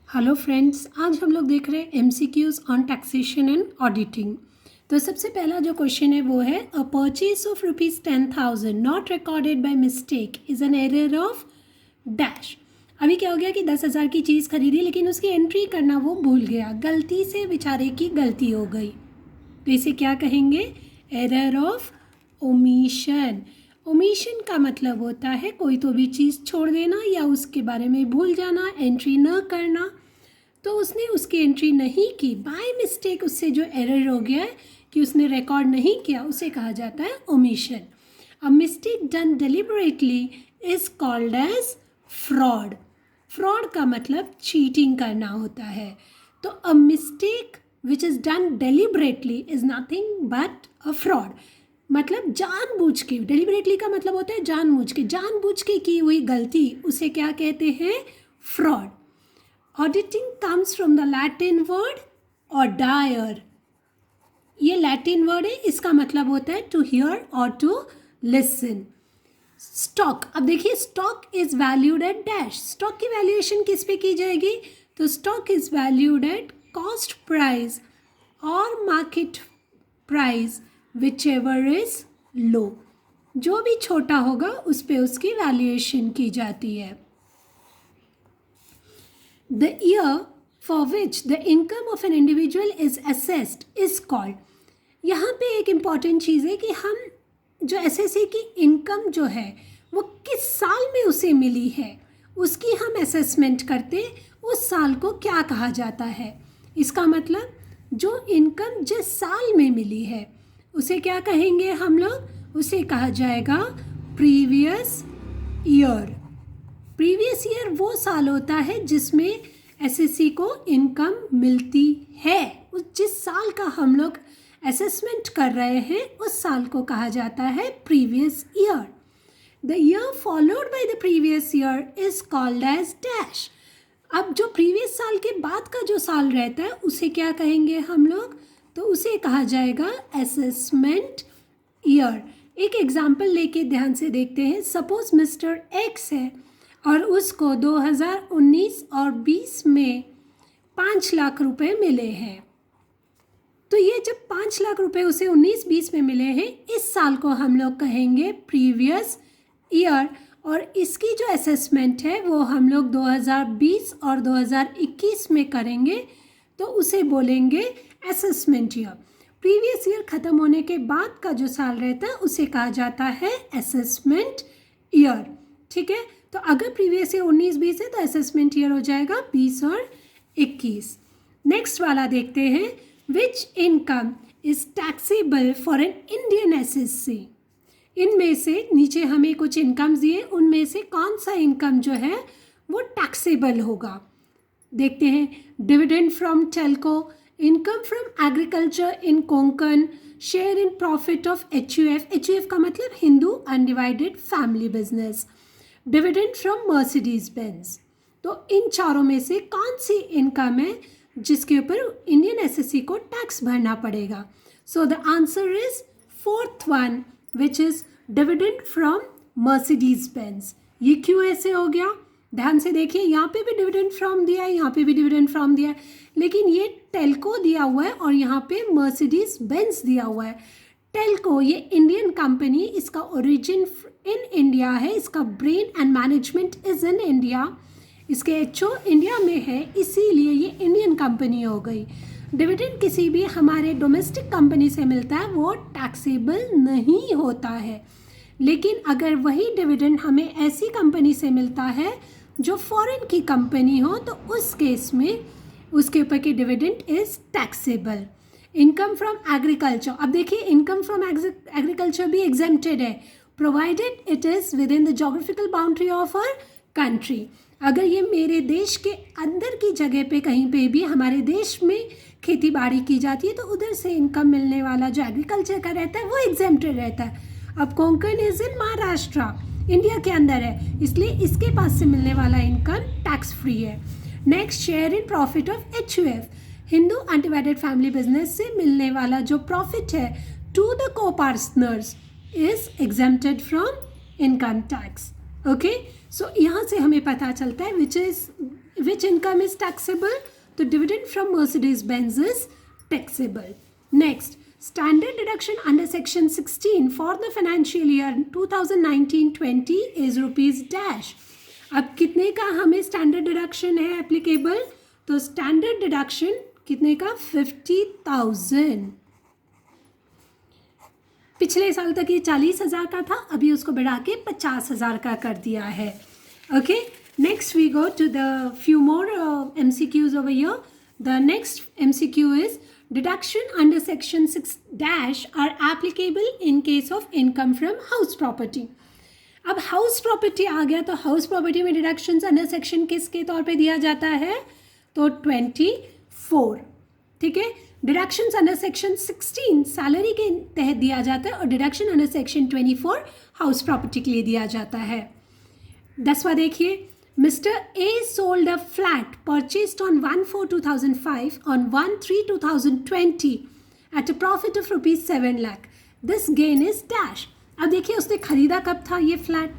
Hello friends, आज हम लोग देख रहे हैं MCQs on taxation and auditing. तो सबसे पहला जो क्वेश्चन है वो है a purchase of ₹10,000 not recorded by mistake is an error of dash. अभी क्या हो गया कि 10,000 की चीज़ खरीदी लेकिन उसकी एंट्री करना वो भूल गया, गलती से बेचारे की गलती हो गई। तो इसे क्या कहेंगे? Error of omission. ओमिशन का मतलब होता है कोई तो भी चीज़ छोड़ देना या उसके बारे में भूल जाना, एंट्री न करना। तो उसने उसकी एंट्री नहीं की, बाय मिस्टेक उससे जो एरर हो गया है कि उसने रिकॉर्ड नहीं किया, उसे कहा जाता है omission. A mistake done deliberately is called as fraud. Fraud का मतलब चीटिंग करना होता है। तो a mistake which is done deliberately is nothing but a fraud. मतलब जानबूझ के, डेलिबरेटली का मतलब होता है जानबूझ के की हुई गलती, उसे क्या कहते हैं? Fraud. Auditing comes from the Latin word ऑडायर। ये लैटिन वर्ड है, इसका मतलब होता है टू हियर और टू लिसन। स्टॉक, अब देखिए stock is valued at dash. Stock की वैल्यूएशन किस पे की जाएगी? तो stock is valued at cost price और market price whichever is low. जो भी छोटा होगा उस पे उसकी वैल्यूएशन की जाती है। The year for which the income of an individual is assessed is called. यहाँ पे एक इम्पॉर्टेंट चीज़ है कि हम जो एसएससी की इनकम जो है वो किस साल में उसे मिली है, उसकी हम असेसमेंट करते, उस साल को क्या कहा जाता है। इसका मतलब जो इनकम जिस साल में मिली है उसे क्या कहेंगे हम लोग? उसे कहा जाएगा प्रीवियस ईयर। प्रीवियस ईयर वो साल होता है जिसमें एसएससी को इनकम मिलती है। उस जिस साल का हम लोग असेसमेंट कर रहे हैं उस साल को कहा जाता है previous year. The year followed by the previous year is called as dash. अब जो प्रीवियस साल के बाद का जो साल रहता है उसे क्या कहेंगे हम लोग? तो उसे कहा जाएगा असेसमेंट ईयर। एक एग्जाम्पल लेके ध्यान से देखते हैं। सपोज मिस्टर एक्स है और उसको 2019 और 20 में 5 लाख रुपए मिले हैं। तो ये जब 5 लाख रुपए उसे 19-20 में मिले हैं, इस साल को हम लोग कहेंगे प्रीवियस ईयर। और इसकी जो असेसमेंट है वो हम लोग 2020 और 2021 में करेंगे, तो उसे बोलेंगे असेसमेंट ईयर। प्रीवियस ईयर ख़त्म होने के बाद का जो साल रहता है उसे कहा जाता है असेसमेंट ईयर। ठीक है, तो अगर प्रीवियस ईयर 19-20 है तो असेसमेंट ईयर हो जाएगा 20 और 21। नेक्स्ट वाला देखते हैं। विच income is taxable for an Indian SSC. इनमें से नीचे हमें कुछ इनकम्स दिए, उनमें से कौन सा इनकम जो है वो टैक्सेबल होगा? देखते हैं। Dividend from Telco, income from agriculture in Konkan, share in profit of HUF. HUF का मतलब Hindu undivided family business. Dividend from Mercedes Benz. तो इन चारों में से कौन सी इनकम है जिसके ऊपर इंडियन एसएससी को टैक्स भरना पड़ेगा? So the answer is fourth one which is dividend from Mercedes Benz. ये क्यों ऐसे हो गया? ध्यान से देखिए, यहाँ पे भी डिविडेंड फ्रॉम दिया है, यहाँ पे भी डिविडेंड फ्रॉम दिया है, लेकिन ये टेल्को दिया हुआ है और यहाँ पे मर्सिडीज बेंज दिया हुआ है। टेल्को ये इंडियन कंपनी, इसका ओरिजिन इन इंडिया है, इसका brain and management is in India, इसके एचओ इंडिया में है, इसीलिए ये इंडियन कंपनी हो गई। डिविडेंड किसी भी हमारे डोमेस्टिक कंपनी से मिलता है वो टैक्सेबल नहीं होता है, लेकिन अगर वही डिविडेंड हमें ऐसी कंपनी से मिलता है जो फॉरेन की कंपनी हो तो उस केस में उसके ऊपर की dividend is taxable. Income from agriculture, अब देखिए इनकम फ्रॉम एग्रीकल्चर भी एग्जेम्प्टेड है provided it is within the geographical boundary of our country. अगर ये मेरे देश के अंदर की जगह पे कहीं पे भी हमारे देश में खेती बाड़ी की जाती है तो उधर से इनकम मिलने वाला जो एग्रीकल्चर का रहता है वो एग्जेम्प्टेड रहता है। अब Konkan is in Maharashtra, India के अंदर है, इसलिए इसके पास से मिलने वाला इनकम टैक्स फ्री है। Next, share in profit of HUF, Hindu undivided family business से मिलने वाला जो प्रॉफिट है टू द को partners is exempted from income tax. Okay, so यहाँ से हमें पता चलता है which is which income is taxable? तो dividend from Mercedes-Benz is taxable. Next, standard deduction under section 16 for the financial year 2019-20 is rupees dash. अब कितने का हमें स्टैंडर्ड डिडक्शन है एप्लीकेबल? तो स्टैंडर्ड डिडक्शन कितने का? 50,000. पिछले साल तक ये 40,000 का था, अभी उसको बढ़ा के 50,000 का कर दिया है. Okay, next we go to the few more MCQs over here. The next MCQ is deduction under section 6 dash are applicable in case of income from house property. अब हाउस प्रॉपर्टी आ गया, तो हाउस प्रॉपर्टी में deductions under section किसके तौर पे दिया जाता है? तो 24. ठीक है, डिडक्शंस अंडर सेक्शन 16 सैलरी के तहत दिया जाता है और deduction under section 24 house property के लिए दिया जाता है. 10वां देखिए, Mr. A sold a flat purchased on 1/4/2005 on 1/3/2020 at a profit of rupees 7 lakh. This gain is dash. अब देखिए उसने खरीदा कब था ये फ्लैट?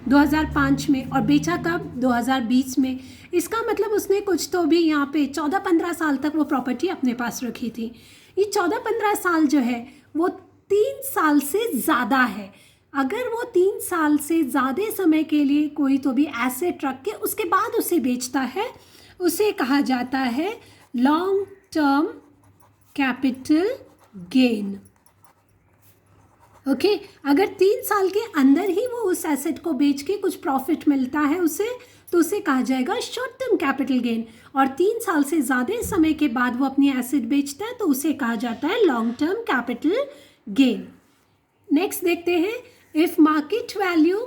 2005 में, और बेचा कब? 2020 में. इसका मतलब उसने कुछ तो भी यहाँ पे 14-15 साल तक वो प्रॉपर्टी अपने पास रखी थी. ये 14-15 साल जो है वो 3 साल से ज़्यादा है. अगर वो 3 साल से ज़्यादा समय के लिए कोई तो भी एसेट रख के उसके बाद उसे बेचता है, उसे कहा जाता है long term capital gain. Okay, अगर 3 साल के अंदर ही वो उस एसेट को बेच के कुछ प्रॉफिट मिलता है उसे, तो उसे कहा जाएगा शॉर्ट टर्म कैपिटल गेन. और 3 साल से ज़्यादा समय के बाद वो अपनी एसेट बेचता है तो उसे कहा जाता है long term capital gain. Next देखते हैं, if market value,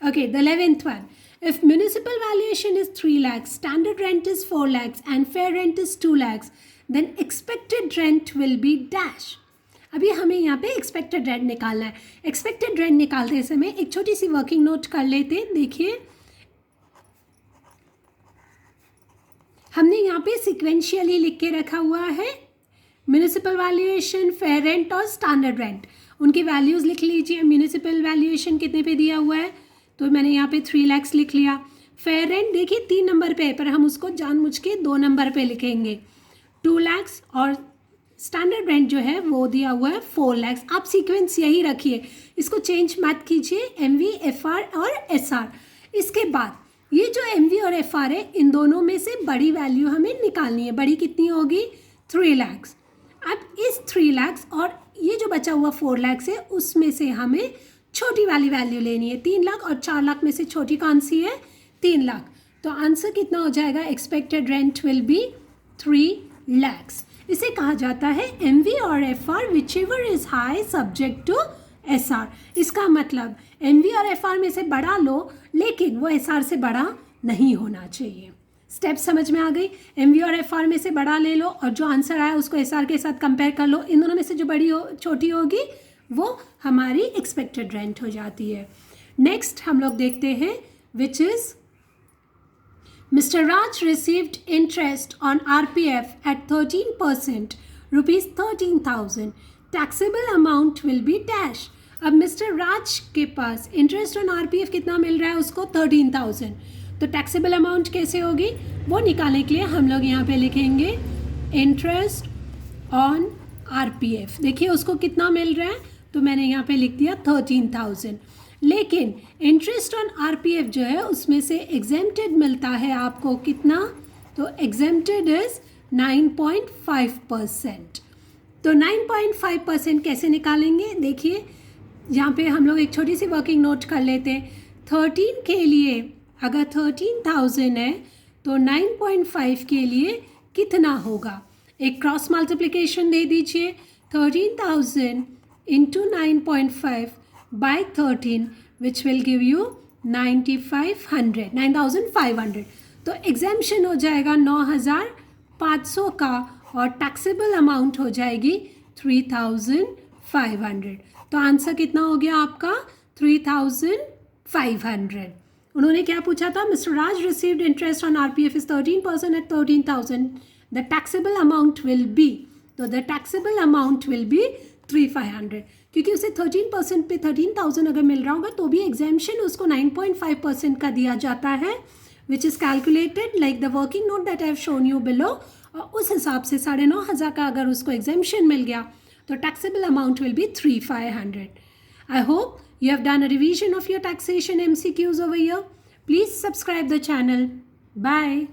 okay the 11th one, if municipal valuation is 3 lakhs, standard rent is 4 lakhs and fair rent is 2 lakhs, then expected rent will be dash. अभी हमें यहाँ पे expected rent निकालना है. Expected rent निकालते समय एक छोटी सी वर्किंग नोट कर लेते हैं. देखिए हमने यहाँ पे सिक्वेंशियली लिख के रखा हुआ है म्यूनिसिपल वैल्यूएशन, फेयर रेंट और स्टैंडर्ड रेंट. उनकी वैल्यूज़ लिख लीजिए. म्यूनिसिपल वैल्यूएशन कितने पे दिया हुआ है? तो मैंने यहाँ पे 3 lakhs लिख लिया. फेयर रेंट देखिए 3 नंबर पे है, पर हम उसको जानबूझ के 2 नंबर पे लिखेंगे, 2 lakhs. और स्टैंडर्ड रेंट जो है वो दिया हुआ है 4 lakhs. आप सीक्वेंस यही रखिए, इसको चेंज मत कीजिए. MV, FR और SR. इसके बाद ये जो MV और FR है, इन दोनों में से बड़ी वैल्यू हमें निकालनी है. बड़ी कितनी होगी? 3 lakhs. अब इस 3 lakhs और ये जो बचा हुआ 4 lakhs है उसमें से हमें छोटी वाली वैल्यू लेनी है. 3 लाख और 4 लाख में से छोटी कौन सी है? 3 लाख. तो आंसर कितना हो जाएगा? Expected rent will be 3 lakhs. इसे कहा जाता है MV और FR whichever is high subject to SR. इसका मतलब MV और FR में से बड़ा लो, लेकिन वो SR से बड़ा नहीं होना चाहिए. स्टेप समझ में आ गई? MV और FR में से बड़ा ले लो और जो आंसर आया उसको SR के साथ कंपेयर कर लो. इन दोनों में से जो बड़ी हो छोटी होगी वो हमारी एक्सपेक्टेड रेंट हो जाती है. नेक्स्ट हम लोग देखते हैं which is Mr. Raj received interest on RPF at 13%, rupees 13,000. Taxable amount will be dash. अब मिस्टर राज के पास इंटरेस्ट ऑन RPF कितना मिल रहा है उसको? 13,000. तो टैक्सेबल अमाउंट कैसे होगी वो निकालने के लिए हम लोग यहाँ पे लिखेंगे इंटरेस्ट ऑन RPF. देखिए उसको कितना मिल रहा है, तो मैंने यहाँ पे लिख दिया 13,000. लेकिन इंटरेस्ट ऑन RPF जो है उसमें से एग्जेम्प्टेड मिलता है आपको कितना? तो एग्जेम्प्टेड इज 9.5%. तो 9.5% कैसे निकालेंगे? देखिए यहाँ पे हम लोग एक छोटी सी वर्किंग नोट कर लेते हैं. 13 के लिए अगर 13,000 है तो 9.5 के लिए कितना होगा? एक क्रॉस मल्टीप्लिकेशन दे दीजिए. 13,000 into 9.5 by 13 which will give you 9,500. तो एग्जेम्पशन हो जाएगा 9,500 का और टैक्सेबल अमाउंट हो जाएगी 3,500. तो आंसर कितना हो गया आपका? 3,500. उन्होंने क्या पूछा था? Mister Raj received interest on RPF is 13% at 13,000. The taxable amount will be, तो the taxable amount will be 3,500. क्योंकि उसे 13% पे 13,000 अगर मिल रहा होगा तो भी एग्जेम्पशन उसको 9.5% का दिया जाता है. Which is calculated like the working note that I have shown you below, और उस हिसाब से 9,500 का अगर उसको एग्जेम्पशन मिल गया तो taxable amount will be 3,500. I hope you have done a revision of your taxation MCQs over here. Please subscribe the channel. Bye.